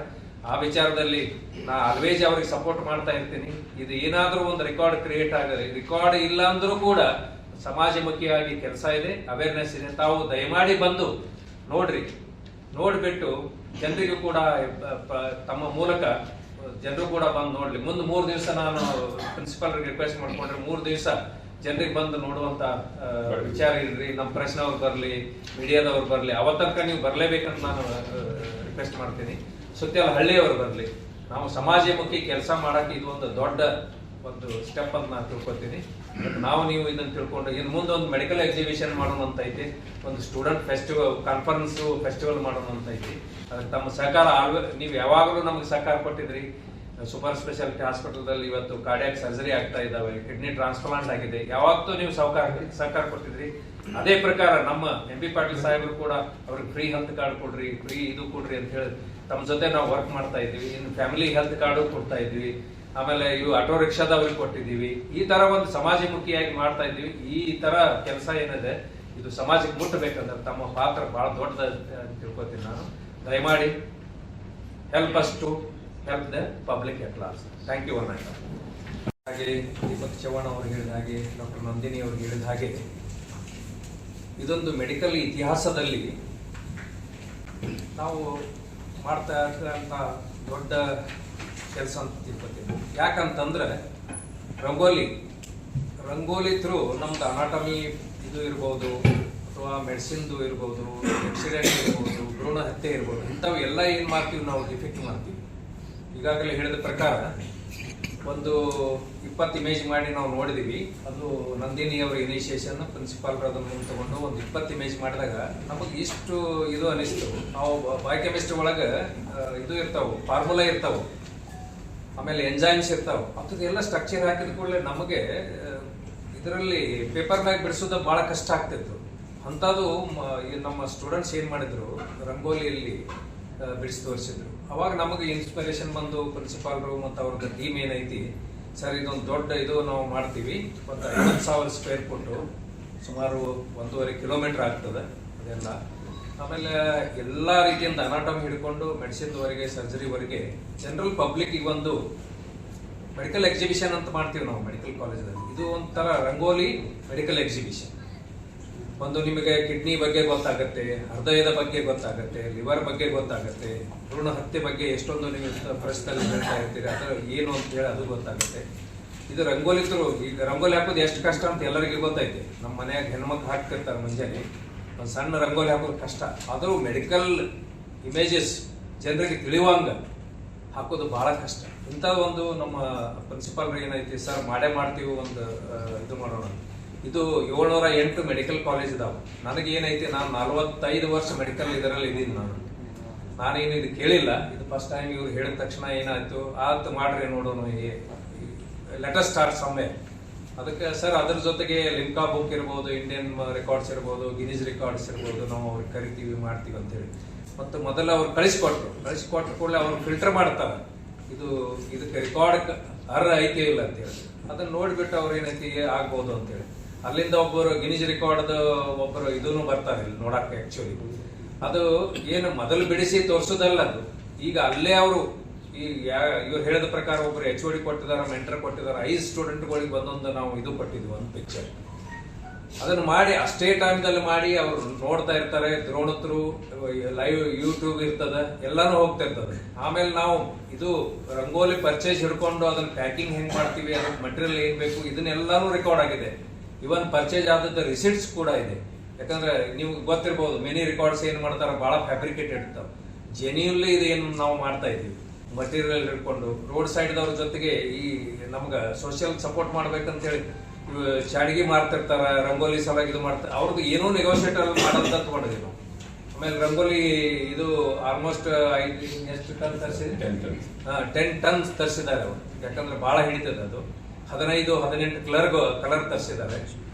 ಆ ವಿಚಾರದಲ್ಲಿ ನಾ ಆಲ್ವೇಸ್ ಅವ್ರಿಗೆ ಸಪೋರ್ಟ್ ಮಾಡ್ತಾ ಇರ್ತೀನಿ. ಇದು ಏನಾದ್ರೂ ಒಂದು ರೆಕಾರ್ಡ್ ಕ್ರಿಯೇಟ್ ಆಗದೆ, ರೆಕಾರ್ಡ್ ಇಲ್ಲ ಅಂದ್ರೂ ಕೂಡ ಸಮಾಜಮುಖಿಯಾಗಿ ಕೆಲಸ ಇದೆ, ಅವೇರ್ನೆಸ್ ಇದೆ. ತಾವು ದಯಮಾಡಿ ಬಂದು ನೋಡ್ಬಿಟ್ಟು ಜನರಿಗೂ ಕೂಡ ತಮ್ಮ ಮೂಲಕ ಜನರು ಕೂಡ ಬಂದು ನೋಡ್ಲಿ. ಮುಂದೆ 3 ದಿವಸ ನಾನು ಪ್ರಿನ್ಸಿಪಾಲ್ ರಿಕ್ವೆಸ್ಟ್ ಮಾಡ್ಕೊಂಡ್ರೆ 3 ದಿವಸ ಜನರಿಗೆ ಬಂದು ನೋಡುವಂತ ವಿಚಾರ ಇಲ್ರಿ. ನಮ್ಮ ಪ್ರೆಸ್ನವ್ರು ಬರ್ಲಿ, ಮೀಡಿಯಾದವ್ರು ಬರ್ಲಿ, ಅವತ್ತನಕ ನೀವು ಬರ್ಲೇಬೇಕಂತ ನಾನು ರಿಕ್ವೆಸ್ಟ್ ಮಾಡ್ತೀನಿ. ಸುತ್ತಲ ಹಳ್ಳಿಯವರು ಬರ್ಲಿ. ನಾವು ಸಮಾಜಮುಖಿ ಕೆಲಸ ಮಾಡಕ್ಕೆ ಇದು ಒಂದು ದೊಡ್ಡ ಒಂದು ಸ್ಟೆಪ್ ಅಂತ ನಾನು ತಿಳ್ಕೊತೀನಿ. ನಾವು ನೀವು ಇದನ್ನು ತಿಳ್ಕೊಂಡು ಇನ್ನು ಮುಂದೆ ಒಂದು ಮೆಡಿಕಲ್ ಎಕ್ಸಿಬಿಷನ್ ಮಾಡೋಣ ಅಂತ ಐತಿ, ಒಂದು ಸ್ಟೂಡೆಂಟ್ ಫೆಸ್ಟಿವಲ್ ಕಾನ್ಫರೆನ್ಸು ಫೆಸ್ಟಿವಲ್ ಮಾಡೋಣ ಅಂತ ಐತಿ. ಅದಕ್ಕೆ ತಮ್ಮ ಸಹಕಾರ ನೀವು ಯಾವಾಗಲೂ ನಮಗೆ ಸಹಕಾರ ಕೊಟ್ಟಿದ್ರಿ. ಸೂಪರ್ ಸ್ಪೆಷಾಲಿಟಿ ಹಾಸ್ಪಿಟಲ್ದಲ್ಲಿ ಇವತ್ತು ಕಾರ್ಡಿಯಾಕ್ ಸರ್ಜರಿ ಆಗ್ತಾ ಇದ್ದಾವೆ, ಕಿಡ್ನಿ ಟ್ರಾನ್ಸ್ಪ್ಲಾಂಟ್ ಆಗಿದೆ, ಯಾವತ್ತೂ ನೀವು ಸಹಕಾರ ಕೊಟ್ಟಿದ್ರಿ. ಅದೇ ಪ್ರಕಾರ ನಮ್ಮ MP ಪಾಟೀಲ್ ಸಾಹೇಬರು ಕೂಡ ಅವ್ರಿಗೆ ಫ್ರೀ ಹೆಲ್ತ್ ಕಾರ್ಡ್ ಕೊಡ್ರಿ, ಫ್ರೀ ಇದು ಕೊಡ್ರಿ ಅಂತ ಹೇಳಿ ತಮ್ಮ ಜೊತೆ ನಾವು ವರ್ಕ್ ಮಾಡ್ತಾ ಇದ್ವಿ. ಇನ್ನು ಫ್ಯಾಮಿಲಿ ಹೆಲ್ತ್ ಕಾರ್ಡು ಕೊಡ್ತಾ ಇದ್ವಿ. ಆಮೇಲೆ ಇವು ಆಟೋ ರಿಕ್ಷಾದವ್ರಿಗೆ ಕೊಟ್ಟಿದ್ದೀವಿ. ಈ ತರ ಒಂದು ಸಮಾಜಮುಖಿಯಾಗಿ ಮಾಡ್ತಾ ಇದ್ವಿ. ಈ ತರ ಕೆಲಸ ಏನಿದೆ ಇದು ಸಮಾಜಕ್ಕೆ ಮುಟ್ಟಬೇಕಂದ್ರೆ ತಮ್ಮ ಪಾತ್ರ ಬಹಳ ದೊಡ್ಡದ ತಿಳ್ಕೊತೀನಿ ನಾನು. ದಯಮಾಡಿ help us to help the public at large. Thank you one. ಹಾಗೆ ದೀಪಕ್ ಚವ್ಹಾಣ್ ಅವರು ಹೇಳಿದ ಹಾಗೆ, ಡಾಕ್ಟರ್ ನಂದಿನಿ ಅವರು ಹೇಳಿದ ಹಾಗೆ, ಇದೊಂದು ಮೆಡಿಕಲ್ ಇತಿಹಾಸದಲ್ಲಿ ನಾವು ಮಾಡ್ತಾ ಇರ್ತಕ್ಕಂಥ ದೊಡ್ಡ ಕೆಲಸ ಅಂತ ತಿಳ್ಕೊತೀವಿ. ಯಾಕಂತಂದ್ರೆ ರಂಗೋಲಿ ಥ್ರೂ ನಮ್ದು ಅನಾಟಮಿ ಇದು ಇರ್ಬೋದು, ಅಥವಾ ಮೆಡಿಸಿನ್ದು ಇರ್ಬೋದು, ಆಕ್ಸಿಡೆಂಟ್ ಇರ್ಬೋದು, ಭ್ರೂಣ ಹತ್ಯೆ ಇರ್ಬೋದು, ಇಂಥವು ಎಲ್ಲ ಏನು ಮಾಡ್ತೀವಿ ನಾವು ಡಿಫೆಕ್ಟ್ ಮಾಡ್ತೀವಿ. ಈಗಾಗಲೇ ಹೇಳಿದ ಪ್ರಕಾರ ಒಂದು 20 ಇಮೇಜ್ ಮಾಡಿ ನಾವು ನೋಡಿದೀವಿ. ಅದು ನಂದಿನಿ ಅವರ ಇನಿಷಿಯೇಷನ್ ಪ್ರಿನ್ಸಿಪಾಲ್ ಅದನ್ನು ತಗೊಂಡು ಒಂದು 20 ಇಮೇಜ್ ಮಾಡಿದಾಗ ನಮಗೆ ಇಷ್ಟು ಇದು ಅನಿಸ್ತು. ನಾವು ಬಯೋಕೆಮಿಸ್ಟ್ರಿ ಒಳಗೆ ಇದು ಇರ್ತಾವೆ, ಫಾರ್ಮುಲಾ ಇರ್ತಾವೆ, ಆಮೇಲೆ ಎಂಜೈಮ್ಸ್ ಇರ್ತಾವೆ. ಅದಕ್ಕೆಲ್ಲ ಸ್ಟ್ರಕ್ಚರ್ ಹಾಕಿದ ಕೂಡಲೇ ನಮಗೆ ಇದರಲ್ಲಿ ಪೇಪರ್ ಮ್ಯಾಗ್ ಬಿಡಿಸೋದು ಭಾಳ ಕಷ್ಟ ಆಗ್ತಿತ್ತು. ಅಂಥದ್ದು ನಮ್ಮ ಸ್ಟೂಡೆಂಟ್ಸ್ ಏನು ಮಾಡಿದ್ರು, ರಂಗೋಲಿಯಲ್ಲಿ ಬಿಡಿಸಿ ತೋರಿಸಿದ್ರು. ಅವಾಗ ನಮಗೆ ಇನ್ಸ್ಪಿರೇಷನ್ ಬಂದು ಪ್ರಿನ್ಸಿಪಾಲ್ರು ಮತ್ತು ಅವ್ರದ್ದು ಟೀಮ್ ಏನೈತಿ, ಸರ್ ಇದೊಂದು ದೊಡ್ಡ ಇದು ನಾವು ಮಾಡ್ತೀವಿ, ಮತ್ತು 50,000 ಸ್ಕ್ವೇರ್ ಫುಟ್ಟು, ಸುಮಾರು 1.5 ಕಿಲೋಮೀಟರ್ ಆಗ್ತದೆ ಅದೆಲ್ಲ. ಆಮೇಲೆ ಎಲ್ಲ ರೀತಿಯಿಂದ ಅನಾಟಮಿ ಹಿಡ್ಕೊಂಡು ಮೆಡಿಸಿನ್ವರೆಗೆ, ಸರ್ಜರಿವರೆಗೆ ಜನರಲ್ ಪಬ್ಲಿಕ್ಕಿಗೆ ಒಂದು ಮೆಡಿಕಲ್ ಎಕ್ಸಿಬಿಷನ್ ಅಂತ ಮಾಡ್ತೀವಿ ನಾವು ಮೆಡಿಕಲ್ ಕಾಲೇಜಲ್ಲಿ. ಇದು ಒಂಥರ ರಂಗೋಲಿ ಮೆಡಿಕಲ್ ಎಕ್ಸಿಬಿಷನ್. ಒಂದು ನಿಮಗೆ ಕಿಡ್ನಿ ಬಗ್ಗೆ ಗೊತ್ತಾಗುತ್ತೆ, ಹೃದಯದ ಬಗ್ಗೆ ಗೊತ್ತಾಗುತ್ತೆ, ಲಿವರ್ ಬಗ್ಗೆ ಗೊತ್ತಾಗುತ್ತೆ, ಭ್ರೂಣ ಹತ್ಯೆ ಬಗ್ಗೆ ಎಷ್ಟೊಂದು ನೀವು ಪ್ರಶ್ನೆಯಲ್ಲಿ ಹೇಳ್ತಾ ಇರ್ತೀರಿ, ಅದರ ಏನು ಅಂತ ಹೇಳಿ ಅದು ಗೊತ್ತಾಗುತ್ತೆ. ಇದು ರಂಗೋಲಿ ಥ್ರೂ. ಈಗ ರಂಗೋಲಿ ಹಾಕೋದು ಎಷ್ಟು ಕಷ್ಟ ಅಂತ ಎಲ್ಲರಿಗೂ ಗೊತ್ತೈತೆ. ನಮ್ಮ ಮನೆಯಾಗ ಹೆಣ್ಮಕ್ಳು ಹಾಕ್ತಿರ್ತಾರೆ ಮುಂಜಾನೆ, ಒಂದು ಸಣ್ಣ ರಂಗೋಲಿ ಹಾಕೋದು ಕಷ್ಟ. ಆದರೂ ಮೆಡಿಕಲ್ ಇಮೇಜಸ್ ಜನರಿಗೆ ತಿಳಿಯುವಂಗ ಹಾಕೋದು ಬಹಳ ಕಷ್ಟ. ಇಂಥ ಒಂದು ನಮ್ಮ ಪ್ರಿನ್ಸಿಪಾಲ್ ಏನೈತಿ, ಸರ್ ಮಾಡೇ ಮಾಡ್ತೀವಿ, ಒಂದು ಇದು ಮಾಡೋಣ. ಇದು 708 ಮೆಡಿಕಲ್ ಕಾಲೇಜ್ ಇದಾವೆ. ನನಗೆ ಏನೈತಿ, ನಾನು 45 ವರ್ಷ ಮೆಡಿಕಲ್ ಇದರಲ್ಲಿ ಇದ್ದೀನಿ. ನಾನೇನು ಇದು ಕೇಳಿಲ್ಲ, ಇದು ಫಸ್ಟ್ ಟೈಮ್ ಇವ್ರು ಹೇಳಿದ ತಕ್ಷಣ ಏನಾಯ್ತು, ಆಯ್ತು ಮಾಡ್ರಿ ನೋಡೋಣ, ಲೆಟರ್ ಸ್ಟಾರ್ಟ್ ಸಮ್ವೆ. ಅದಕ್ಕೆ ಸರ್ ಅದ್ರ ಜೊತೆಗೆ ಲಿಮ್ಕಾ ಬುಕ್ ಇರ್ಬೋದು, ಇಂಡಿಯನ್ ರೆಕಾರ್ಡ್ಸ್ ಇರ್ಬೋದು, ಗಿನೀಸ್ ರೆಕಾರ್ಡ್ಸ್ ಇರ್ಬೋದು, ನಾವು ಅವ್ರಿಗೆ ಕರಿತೀವಿ ಮಾಡ್ತೀವಿ ಅಂತೇಳಿ. ಮತ್ತು ಮೊದಲು ಅವ್ರು ಕಳಿಸ್ಕೊಟ್ರು ಕೂಡಲೇ ಅವ್ರು ಫಿಲ್ಟರ್ ಮಾಡ್ತಾರೆ, ಇದಕ್ಕೆ ರೆಕಾರ್ಡ್ ಐತಿ ಇಲ್ಲ ಅಂತೇಳಿ. ಅದನ್ನ ನೋಡಿಬಿಟ್ಟು ಅವ್ರು ಏನೈತಿ ಆಗ್ಬೋದು ಅಂತೇಳಿ. ಅಲ್ಲಿಂದ ಒಬ್ಬರು ಗಿನೀಸ್ ರೆಕಾರ್ಡ್ ಒಬ್ಬರು ಇದನ್ನು ಬರ್ತಾರೆ ಇಲ್ಲಿ ನೋಡಕ್ಕೆ. ಆಕ್ಚುಲಿ ಅದು ಏನು ಮೊದಲು ಬಿಡಿಸಿ ತೋರಿಸೋದಲ್ಲ, ಅದು ಈಗ ಅಲ್ಲೇ ಅವರು ಇವ್ರು ಹೇಳಿದ ಪ್ರಕಾರ ಒಬ್ರು HOD ಕೊಟ್ಟಿದ್ದಾರೆ, ಮೆಂಟರ್ ಕೊಟ್ಟಿದ್ದಾರೆ, 5 ಸ್ಟೂಡೆಂಟ್ಗಳಿಗೆ ಒಂದೊಂದು ನಾವು ಇದು ಕೊಟ್ಟಿದ್ವಿ, ಒಂದು ಪಿಕ್ಚರ್. ಅದನ್ನು ಮಾಡಿ ಅಷ್ಟೇ ಟೈಮ್ದಲ್ಲಿ ಮಾಡಿ ಅವ್ರು ನೋಡ್ತಾ ಇರ್ತಾರೆ. ದ್ರೋಣತ್ರು ಲೈವ್ ಯೂಟ್ಯೂಬ್ ಇರ್ತದೆ, ಎಲ್ಲಾನು ಹೋಗ್ತಾ ಇರ್ತದೆ. ಆಮೇಲೆ ನಾವು ಇದು ರಂಗೋಲಿ ಪರ್ಚೇಸ್ ಹಿಡ್ಕೊಂಡು ಅದನ್ನ ಪ್ಯಾಕಿಂಗ್ ಹೆಂಗ್ ಮಾಡ್ತೀವಿ, ಅದಕ್ಕೆ ಮಟೀರಿಯಲ್ ಏನ್ ಬೇಕು, ಇದನ್ನೆಲ್ಲಾನು ರೆಕಾರ್ಡ್ ಆಗಿದೆ. ಇವನ್ ಪರ್ಚೇಸ್ ಆದದ್ದು ರಿಸಿಟ್ಸ್ ಕೂಡ ಇದೆ. ಯಾಕಂದ್ರೆ ನೀವು ಗೊತ್ತಿರ್ಬೋದು, ಮೆನಿ ರೆಕಾರ್ಡ್ಸ್ ಏನ್ ಮಾಡ್ತಾರೆ, ಬಹಳ ಫ್ಯಾಬ್ರಿಕೇಟೆಡ್ ಇರ್ತಾವೆ. ಜೆನ್ಯೂನ್ಲಿ ಇದು ಏನು ನಾವು ಮಾಡ್ತಾ ಇದೀವಿ, ಮಟೀರಿಯಲ್ ಹಿಡ್ಕೊಂಡು ರೋಡ್ ಸೈಡ್ದವ್ರ ಜೊತೆಗೆ ಈ ನಮ್ಗೆ ಸೋಷಿಯಲ್ ಸಪೋರ್ಟ್ ಮಾಡ್ಬೇಕಂತ ಹೇಳಿ ಚಾಡಿಗೆ ಮಾರ್ತಿರ್ತಾರ, ರಂಗೋಲಿ ಸಲುವಾಗಿ ಇದು ಮಾಡ್ತಾರೆ. ಅವ್ರದ್ದು ಏನೋ ನೆಗೋಷಿಯೇಟ್ ಮಾಡೋದಂತ ತಗೊಂಡಿದ್ವಿ ನಾವು. ಆಮೇಲೆ ರಂಗೋಲಿ ಇದು ಆಲ್ಮೋಸ್ಟ್ ಎಷ್ಟು ಟನ್ ತರಿಸಿದ್ವಿ, 10 ಟನ್ಸ್ ತರಿಸಿದ್ದಾರೆ ಅವರು. ಯಾಕಂದ್ರೆ ಬಹಳ ಹಿಡಿತದೆ ಅದು. 15-18 ಕಲರ್ ತರಿಸಿದ್ದಾರೆ.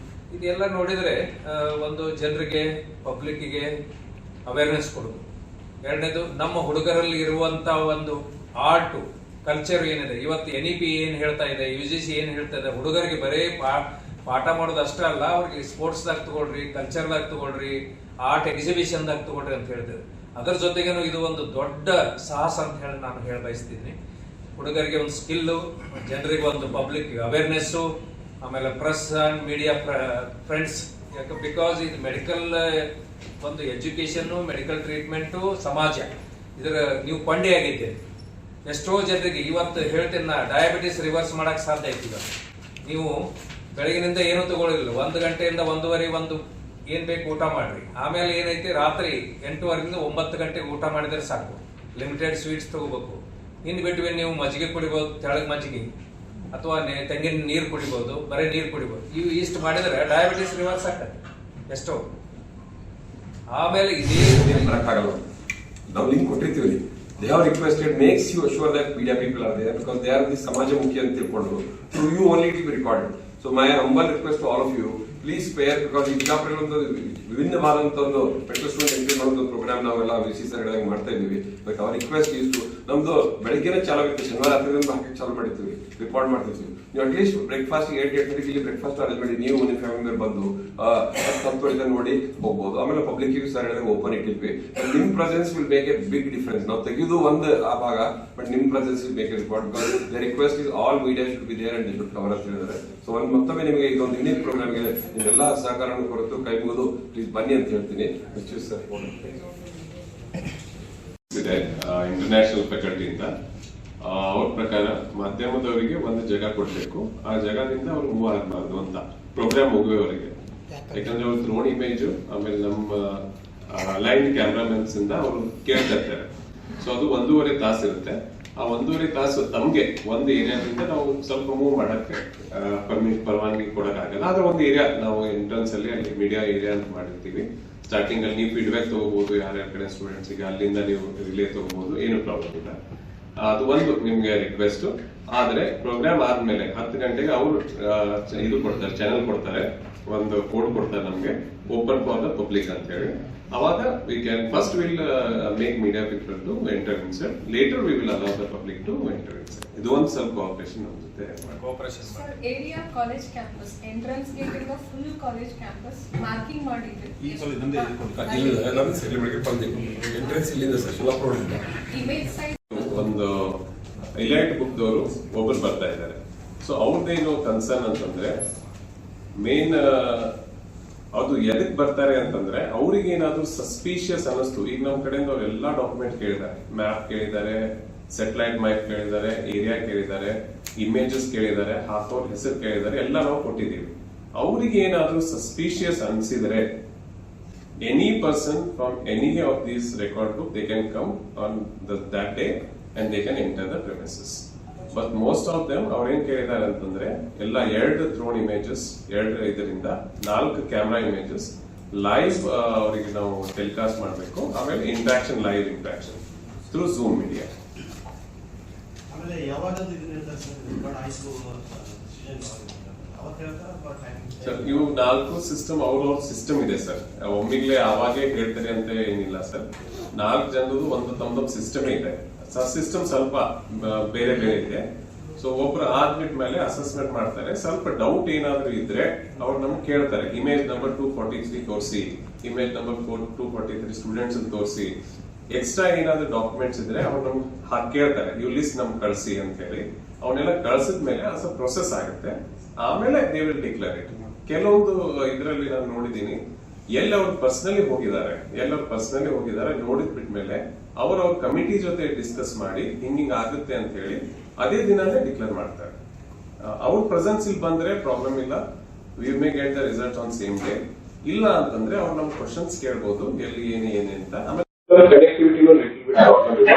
ಇದೆಲ್ಲ ನೋಡಿದ್ರೆ ಒಂದು ಜನರಿಗೆ, ಪಬ್ಲಿಕ್ಕಿಗೆ ಅವೇರ್ನೆಸ್ ಕೊಡೋದು. ಎರಡನೇದು, ನಮ್ಮ ಹುಡುಗರಲ್ಲಿ ಇರುವಂತ ಒಂದು ಆರ್ಟ್ ಕಲ್ಚರ್ ಏನಿದೆ ಇವತ್ತು, NEP ಏನ್ ಹೇಳ್ತಾ ಇದೆ, UGC ಏನ್ ಹೇಳ್ತಾ ಇದೆ, ಹುಡುಗರಿಗೆ ಬರೇ ಪಾಠ ಮಾಡೋದು ಅಷ್ಟೇ ಅಲ್ಲ, ಅವ್ರಿಗೆ ಸ್ಪೋರ್ಟ್ಸ್ದಾಗ ತಗೊಳ್ರಿ, ಕಲ್ಚರ್ದಾಗ ತಗೊಳ್ರಿ, ಆರ್ಟ್ ಎಕ್ಸಿಬಿಷನ್ದಾಗ ತಗೊಳ್ರಿ ಅಂತ ಹೇಳ್ತೇವೆ. ಅದರ ಜೊತೆಗೇನು ಇದು ಒಂದು ದೊಡ್ಡ ಸಾಹಸ ಅಂತ ಹೇಳಿ ನಾನು ಹೇಳ ಬಯಸ್ತೀನಿ. ಹುಡುಗರಿಗೆ ಒಂದು ಸ್ಕಿಲ್ಲು, ಜನರಿಗೆ ಒಂದು ಪಬ್ಲಿಕ್ ಅವೇರ್ನೆಸ್ಸು, ಆಮೇಲೆ ಪ್ರೆಸ್ ಅಂಡ್ ಮೀಡಿಯಾ ಫ್ರೆಂಡ್ಸ್. ಯಾಕೆ, ಬಿಕಾಸ್ ಇದು ಮೆಡಿಕಲ್ ಒಂದು ಎಜುಕೇಶನ್, ಮೆಡಿಕಲ್ ಟ್ರೀಟ್ಮೆಂಟು, ಸಮಾಜ ಇದರ ನೀವು ಕೊಂಡಿ ಆಗಿದ್ದೀರಿ. ಎಷ್ಟೋ ಜನರಿಗೆ ಇವತ್ತು ಹೇಳ್ತೀನಿ ನಾ, ಡಯಾಬಿಟಿಸ್ ರಿವರ್ಸ್ ಮಾಡಕ್ ಸಾಧ್ಯ ಐತಿ. ನೀವು ಬೆಳಗಿನಿಂದ ಏನೂ ತಗೊಳ್ಳಿಲ್ಲ, 1 ಗಂಟೆಯಿಂದ 1:30 ಏನ್ ಬೇಕು ಊಟ ಮಾಡ್ರಿ. ಆಮೇಲೆ ಏನೈತಿ, ರಾತ್ರಿ 8:30ರಿಂದ 9 ಗಂಟೆಗೆ ಊಟ ಮಾಡಿದ್ರೆ ಸಾಕು. ಲಿಮಿಟೆಡ್ ಸ್ವೀಟ್ಸ್ ತಗೋಬೇಕು. ಇನ್ ಬಿಟ್ವೀನ್ ನೀವು ಮಜ್ಜಿಗೆ ಕುಡಿಬಹುದು, ತೆಳಗ್ ಮಜ್ಜಿಗೆ, ಅಥವಾ ತೆಂಗಿನ ನೀರು ಕುಡಿಬಹುದು, ಬರೀ ನೀರು ಕುಡಿಬಹುದು. ಇಷ್ಟು ಮಾಡಿದ್ರೆ ಡಯಾಬಿಟಿಸ್ ರಿವರ್ಸ್ ಆಗ್ತದೆ ಎಷ್ಟೋ. ಆಮೇಲೆ ಇದೇ ಬರಕ್ಕಾಗಲ್ಲ. ನಾವು ಲಿಂಕ್ ಕೊಟ್ಟಿರ್ತೀವಿ. They have requested, makes you sure that media people are there because they are the ಸಮಾಜಮುಖಿ ಅಂತ ತಿಳ್ಕೊಂಡು through you only it will be recorded. So my humble request to all of you, please spare because ಈ ಬಿಜಾಪುರಲ್ಲಿ ಒಂದು ವಿಭಿನ್ನವಾದಂತ ಒಂದು ಮೆಡಿಕಲ್ ಸ್ಟೂಡೆಂಟ್ ಎಂಟ್ರಿ ಮಾಡೋದು ಪ್ರೋಗ್ರಾಮ್ ನಾವೆಲ್ಲ ವಿಸಿ ಸರ್ಗಳಾಗಿ ಮಾಡ್ತಾ ಇದ್ದೀವಿ. ಬಟ್ ಅವ್ರ ರಿಕ್ವೆಸ್ಟ್ ಇಷ್ಟು ನಮ್ದು ಬೆಳಗ್ಗೆನೇ ಚಾಲು ಆಗುತ್ತೆ, ಶನಿವಾರ ರಾತ್ರಿಯಿಂದ ಹಾಕಿ ಚಾಲು ಮಾಡಿರ್ತೀವಿ, ರಿಪೋರ್ಟ್ ಮಾಡ್ತಿರ್ತೀವಿ. ನೀವು ಅಟ್ಲೀಸ್ಟ್ ಬ್ರೇಕ್ಫಾಸ್ಟ್ 8:30 ಇಲ್ಲಿ ಬ್ರೇಕ್ಫಾಸ್ಟ್ ಅರೇಂಜ್ ಮಾಡಿ ನೀವು ನಿಮ್ಮ ಫ್ಯಾಮಿಲಿ ಮೆಂಬರ್ ಬಂದು ತಂತುಳಿದ ನೋಡಿ ಹೋಗ್ಬೋದು. ಆಮೇಲೆ ಪಬ್ಲಿಕ್ ಸರ್ ಹೇಳಿದಾಗ ಓಪನ್ ಇಟ್ಟಿದ್ವಿ. ನಿಮ್ presence will make a big difference. ನಾವು ತೆಗೆದು ಒಂದು ಆ ಭಾಗ, ಬಟ್ ನಿಮ್ presence will make a report because the request is all media should be there and they should cover ಅಂತ ಹೇಳಿದ್ದಾರೆ. ಸೊ ಒಂದು ಮತ್ತೊಮ್ಮೆ ನಿಮಗೆ ಇದೊಂದು ಯೂನಿಕ್ ಪ್ರೋಗ್ರಾಮ್ಗೆ ನಿಮ್ಮೆಲ್ಲ ಸಹಕಾರವನ್ನು ಕೊರತು ಕೈ ಮುಗಿದು ಪ್ಲೀಸ್ ಬನ್ನಿ ಅಂತ ಹೇಳ್ತೀನಿ. ಸರ್ ಇದೆ ಇಂಟರ್ನ್ಯಾಷನಲ್ ಫ್ಯಾಕಲ್ಟಿಯಿಂದ ಅವ್ರ ಪ್ರಕಾರ ಮಾಧ್ಯಮದವರಿಗೆ ಒಂದು ಜಾಗ ಕೊಡ್ಬೇಕು, ಆ ಜಾಗದಿಂದ ಅವ್ರು ಮೂವ್ ಆಗಬಾರ್ದು ಅಂತ ಪ್ರೋಗ್ರಾಮ್ ಮುಗಿಯುವವರೆಗೆ. ಯಾಕಂದ್ರೆ ಅವ್ರ ಡ್ರೋನ್ ಇಮೇಜ್ ಆಮೇಲೆ ನಮ್ಮ ಲೈನ್ ಕ್ಯಾಮ್ರಾಮನ್ಸ್ ಇಂದ ಅವರು ಕೇಳ್ತಾ ಇರ್ತಾರೆ. ಸೊ ಅದು 1.5 ತಾಸು ಇರುತ್ತೆ. ಆ 1.5 ತಾಸು ತಮ್ಗೆ ಒಂದು ಏರಿಯಾದಿಂದ ನಾವು ಸ್ವಲ್ಪ ಮೂವ್ ಮಾಡಕ್ಕೆ ಪರವಾನಗಿ ಕೊಡಕ್ಕಾಗಲ್ಲ. ಆದ್ರೆ ಒಂದು ಏರಿಯಾ ನಾವು ಎಂಟ್ರೆನ್ಸ್ ಅಲ್ಲಿ ಅಲ್ಲಿ ಮೀಡಿಯಾ ಏರಿಯಾ ಅಂತ ಮಾಡಿರ್ತೀವಿ. ಸ್ಟಾರ್ಟಿಂಗ್ ಅಲ್ಲಿ ನೀವು ಫೀಡ್ಬ್ಯಾಕ್ ತಗೋಬಹುದು, ಯಾರ್ಯಾರ ಕಡೆ ಸ್ಟೂಡೆಂಟ್ಸ್ ಗೆ ಅಲ್ಲಿಂದ ನೀವು ರಿಲೇ ತಗೋಬಹುದು, ಏನು ಪ್ರಾಬ್ಲಮ್ ಇಲ್ಲ. ಅದು ಒಂದು ನಿಮ್ಗೆ ರಿಕ್ವೆಸ್ಟ್. ಆದ್ರೆ ಪ್ರೋಗ್ರಾಮ್ ಆದ್ಮೇಲೆ 10 ಗಂಟೆಗೆ ಅವರು ಇದು ಕೊಡ್ತಾರೆ, ಚಾನೆಲ್ ಕೊಡ್ತಾರೆ, ಒಂದು ಕೋಡ್ ಕೊಡ್ತಾರೆ ನಮ್ಗೆ, ಓಪನ್ ಫಾರ್ ದ ಪಬ್ಲಿಕ್ ಅಂತ ಹೇಳಿ. ಅವಾಗ we can first will make media people to enter inside, later we will allow the public to enter inside. ಇದು ಒಂದು ಸ್ವಲ್ಪ ಕೋಆಪರೇಷನ್ ನಮ್ಮ ಜೊತೆ ಕೋಆಪರೇಷನ್ ಮಾಡಿ. Area college campus entrance gate ಇಂದ ಫುಲ್ ಕಾಲೇಜ್ ಕ್ಯಾಂಪಸ್ ಮಾರ್ಕಿಂಗ್ ಮಾಡಿದ್ರೆ ಈ ಸಲ ನಮ್ದೇ ನಮ್ಮ ಸೆಲೆಬ್ರೇಟ್ ಬಂದಿದ್ದು ಎಂಟ್ರೆನ್ಸ್ ಇಲ್ಲಿಂದ ಸರ್ ಶಿವಪುರದಿಂದ ಇಮೇಜ್ ಸೈಜ್ ಒಂದು ಇಲೈಟ್ ಬುಕ್ ದವರು ಒಬ್ಬರು ಬರ್ತಾ ಇದ್ದಾರೆ. ಸೊ ಅವ್ರದ್ದೇನು ಕನ್ಸರ್ನ್ ಅಂತಂದ್ರೆ ಮೇನ್ ಅದು ಎದಕ್ ಬರ್ತಾರೆ ಅಂತಂದ್ರೆ ಅವ್ರಿಗೆ ಏನಾದ್ರು ಸಸ್ಪಿಷಿಯಸ್ ಅನ್ನಿಸ್ತು. ಈಗ ನಮ್ಮ ಕಡೆಯಿಂದ ಅವ್ರು ಎಲ್ಲಾ ಡಾಕ್ಯುಮೆಂಟ್ ಕೇಳಿದ್ದಾರೆ, ಮ್ಯಾಪ್ ಕೇಳಿದ್ದಾರೆ, ಸೆಟಲೈಟ್ ಮ್ಯಾಪ್ ಕೇಳಿದ್ದಾರೆ, ಏರಿಯಾ ಕೇಳಿದ್ದಾರೆ, ಇಮೇಜಸ್ ಕೇಳಿದ್ದಾರೆ, ಹಾಕೋರ್ ಹೆಸರು ಕೇಳಿದ್ದಾರೆ, ಎಲ್ಲ ನಾವು ಕೊಟ್ಟಿದ್ದೀವಿ. ಅವ್ರಿಗೆ ಏನಾದ್ರು ಸಸ್ಪಿಷಿಯಸ್ ಅನ್ಸಿದ್ರೆ any person from any of these record book they can come on that day and they can enter the premises. But most of them ಅವ್ರೇನ್ ಕೇಳಿದ್ದಾರೆ ಅಂತಂದ್ರೆ ಎಲ್ಲ 2 ಡ್ರೋನ್ ಇಮೇಜಸ್, 2 ಇದರಿಂದ 4 ಕ್ಯಾಮ್ರಾ ಇಮೇಜಸ್ ಲೈವ್ ಅವರಿಗೆ ನಾವು ಟೆಲಿಕಾಸ್ಟ್ ಮಾಡಬೇಕು. ಆಮೇಲೆ interaction, live interaction through zoom media. ಆಮೇಲೆ ಯಾವಾಗ ಆಯ್ತು ಸರ್ ಇವು 4 ಸಿಸ್ಟಮ್ ಅವ್ರವ್ರ ಸಿಸ್ಟಮ್ ಇದೆ ಸರ್. ಒಮ್ಮಿಗ್ಲೇ ಅವಾಗೇ ಹೇಳ್ತಾರೆ ಅಂತ ಏನಿಲ್ಲ ಸರ್. 4 ಜನದ್ದು ಒಂದು ತಮ್ಮದೊಂದು ಸಿಸ್ಟಮೇ ಇದೆ. ಸಿಸ್ಟಮ್ ಸ್ವಲ್ಪ ಬೇರೆ ಬೇರೆ ಇದೆ. ಸೊ ಒಬ್ರು ಆದ್ಮೇಲೆ ಅಸೆಸ್ಮೆಂಟ್ ಮಾಡ್ತಾರೆ. ಸ್ವಲ್ಪ ಡೌಟ್ ಏನಾದ್ರು ಇದ್ರೆ ಅವ್ರು ನಮ್ಗೆ ಕೇಳ್ತಾರೆ, ಇಮೇಜ್ ನಂಬರ್ 243 ತೋರಿಸಿ, ಇಮೇಜ್ ನಂಬರ್ 243 ಸ್ಟೂಡೆಂಟ್ಸ್ ತೋರಿಸಿ. ಎಕ್ಸ್ಟ್ರಾ ಏನಾದ್ರು ಡಾಕ್ಯುಮೆಂಟ್ಸ್ ಇದ್ರೆ ಅವ್ರು ನಮ್ಗೆ ಕೇಳ್ತಾರೆ, ಇವ್ ಲಿಸ್ಟ್ ನಮ್ಗೆ ಕಳಿಸಿ ಅಂತ ಹೇಳಿ. ಅವನ್ನೆಲ್ಲ ಕಳ್ಸಿದ್ಮೇಲೆ ಅದು ಪ್ರೊಸೆಸ್ ಆಗುತ್ತೆ. ಆಮೇಲೆ ದೇ ವಿಲ್ ಡಿಕ್ಲೇರ್ ಇಟ್. ಕೆಲವೊಂದು ಇದರಲ್ಲಿ ನಾನು ನೋಡಿದೀನಿ, ಎಲ್ಲವ್ರು ಪರ್ಸನಲಿ ಹೋಗಿದ್ದಾರೆ, ನೋಡಿದ್ ಬಿಟ್ಮೇಲೆ ಅವ್ರ ಕಮಿಟಿ ಜೊತೆ ಡಿಸ್ಕಸ್ ಮಾಡಿ ಹಿಂಗಿಂಗ್ ಆಗುತ್ತೆ ಅಂತ ಹೇಳಿ ಅದೇ ದಿನಾನೇ ಡಿಕ್ಲೇರ್ ಮಾಡ್ತಾರೆ. ಅವ್ರ ಪ್ರೆಸೆನ್ಸ್ ಇಲ್ಲಿ ಬಂದ್ರೆ ಪ್ರಾಬ್ಲಮ್ ಇಲ್ಲ, we may get the result on same day. ಇಲ್ಲ ಅಂತಂದ್ರೆ ಅವ್ರು ನಮ್ ಕ್ವಶನ್ಸ್ ಕೇಳ್ಬೋದು, ಎಲ್ಲಿ ಏನೇ ಅಂತ. ಆಮೇಲೆ ಕನೆಕ್ಟಿವಿಟಿನೂ ಲಿಟಲ್ ಬಿಟ್ ಪ್ರಾಬ್ಲಮ್ ಇದೆ,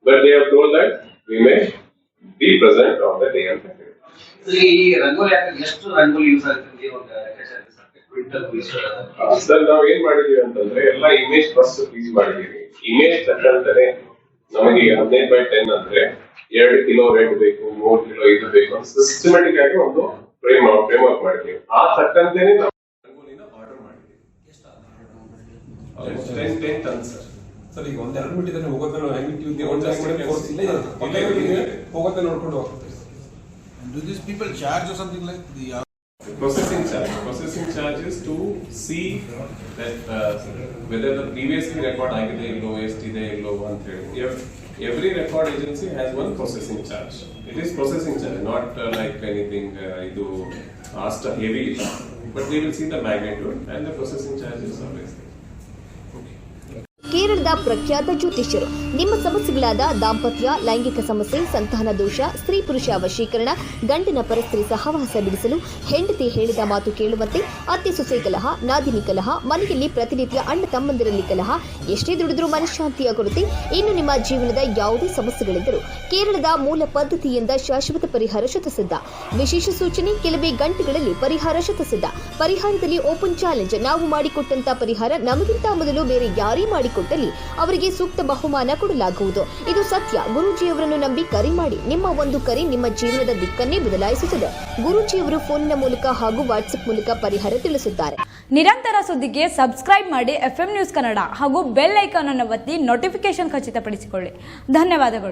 but they have told that we may be present on the day ಅಂತ ಹೇಳಿ. ಈ ರಂಗೋಲಿ ಎಷ್ಟು ರಂಗೋಲಿ ಯೂಸ್ ಆಗ್ತದೆ ಸರ್ ನಾವ್ ಏನ್ ಮಾಡಿದೀವಿ ಅಂತಂದ್ರೆ ಎಲ್ಲ ಇಮೇಜ್ ಫಸ್ಟ್ ಫ್ರೀಸ್ ಮಾಡಿದೀವಿ. ಇಮೇಜ್ ತಕ್ಕಂತಾನೆ ನಮಗೆ 15x10 ಅಂದ್ರೆ 2 ಕಿಲೋ ರೆಡ್ ಬೇಕು, 3 ಕಿಲೋ ಇದು ಬೇಕು ಅಂತ ಸಿಸ್ಟಮ್ಯಾಟಿಕ್ ಆಗಿ ಒಂದು ಫ್ರೇಮ್ ವರ್ಕ್ ಮಾಡಿದೀವಿ. ಆ ತಕ್ಕಂತೆನೆ ನಾವು ರಂಗೋಲಿನ ಆರ್ಡರ್ ಮಾಡಿದೀವಿ. 10 ಟನ್ ಸರ್. ಸರ್ ಈಗ 1-2 ಮೀಟರ್ ಹೋಗೋದನ್ನ ಹೋಗೋದನ್ನ ನೋಡ್ಕೊಂಡು ಹೋಗ್ತಾರೆ. Do these people charge or something like the Processing charge is to see that whether the previously record agide illo estide illo ant heli. Every record agency has one processing charge. It is processing charge, not like anything idu asked heavy, but they will see the magnitude and the processing charge is always there. Okay. ಕೇರಳದ ಪ್ರಖ್ಯಾತ ಜ್ಯೋತಿಷ್ಯರು. ನಿಮ್ಮ ಸಮಸ್ಯೆಗಳಾದ ದಾಂಪತ್ಯ, ಲೈಂಗಿಕ ಸಮಸ್ಯೆ, ಸಂತಾನ ದೋಷ, ಸ್ತ್ರೀ ಪುರುಷ ವಶೀಕರಣ, ಗಂಡನ ಪರಸ್ತ್ರೀ ಸಹವಾಸ ಬಿಡಿಸಲು, ಹೆಂಡತಿ ಹೇಳಿದ ಮಾತು ಕೇಳುವಂತೆ, ಅತ್ತೆ ಸೊಸೆ ಕಲಹ, ನಾದಿನಿ ಕಲಹ, ಮನೆಯಲ್ಲಿ ಪ್ರತಿನಿತ್ಯ ಅಣ್ಣ ತಮ್ಮಂದಿರಲ್ಲಿ ಕಲಹ, ಎಷ್ಟೇ ದುಡಿದ್ರೂ ಮನಃಶಾಂತಿಯ ಕೊರತೆ, ಇನ್ನು ನಿಮ್ಮ ಜೀವನದ ಯಾವುದೇ ಸಮಸ್ಯೆಗಳಿದ್ದರೂ ಕೇರಳದ ಮೂಲ ಪದ್ಧತಿಯಿಂದ ಶಾಶ್ವತ ಪರಿಹಾರ ಶತಸಿದ್ಧ. ವಿಶೇಷ ಸೂಚನೆ, ಕೆಲವೇ ಗಂಟೆಗಳಲ್ಲಿ ಪರಿಹಾರ ಶತಸಿದ್ಧ. ಪರಿಹಾರದಲ್ಲಿ ಓಪನ್ ಚಾಲೆಂಜ್. ನಾವು ಮಾಡಿಕೊಟ್ಟಂತ ಪರಿಹಾರ ನಮಗಿಂತ ಮೊದಲು ಬೇರೆ ಯಾರೇ ಮಾಡಿಕೊಟ್ಟಲ್ಲಿ ಅವರಿಗೆ ಸೂಕ್ತ ಬಹುಮಾನ ಕೊಡಲಾಗುವುದು. ಇದು ಸತ್ಯ. ಗುರೂಜಿಯವರನ್ನು ನಂಬಿ ಕರೆ ಮಾಡಿ. ನಿಮ್ಮ ಒಂದು ಕರೆ ನಿಮ್ಮ ಜೀವನದ ದಿಕ್ಕನ್ನೇ ಬದಲಾಯಿಸುತ್ತದೆ. ಗುರೂಜಿಯವರು ಫೋನಿನ ಮೂಲಕ ಹಾಗೂ ವಾಟ್ಸ್ಆಪ್ ಮೂಲಕ ಪರಿಹಾರ ತಿಳಿಸುತ್ತಾರೆ. ನಿರಂತರ ಸುದ್ದಿಗೆ ಸಬ್ಸ್ಕ್ರೈಬ್ ಮಾಡಿ FM ನ್ಯೂಸ್ ಕನ್ನಡ ಹಾಗೂ ಬೆಲ್ ಐಕಾನ್ ಅನ್ನು ಒತ್ತಿ ನೋಟಿಫಿಕೇಶನ್ ಖಚಿತಪಡಿಸಿಕೊಳ್ಳಿ. ಧನ್ಯವಾದಗಳು.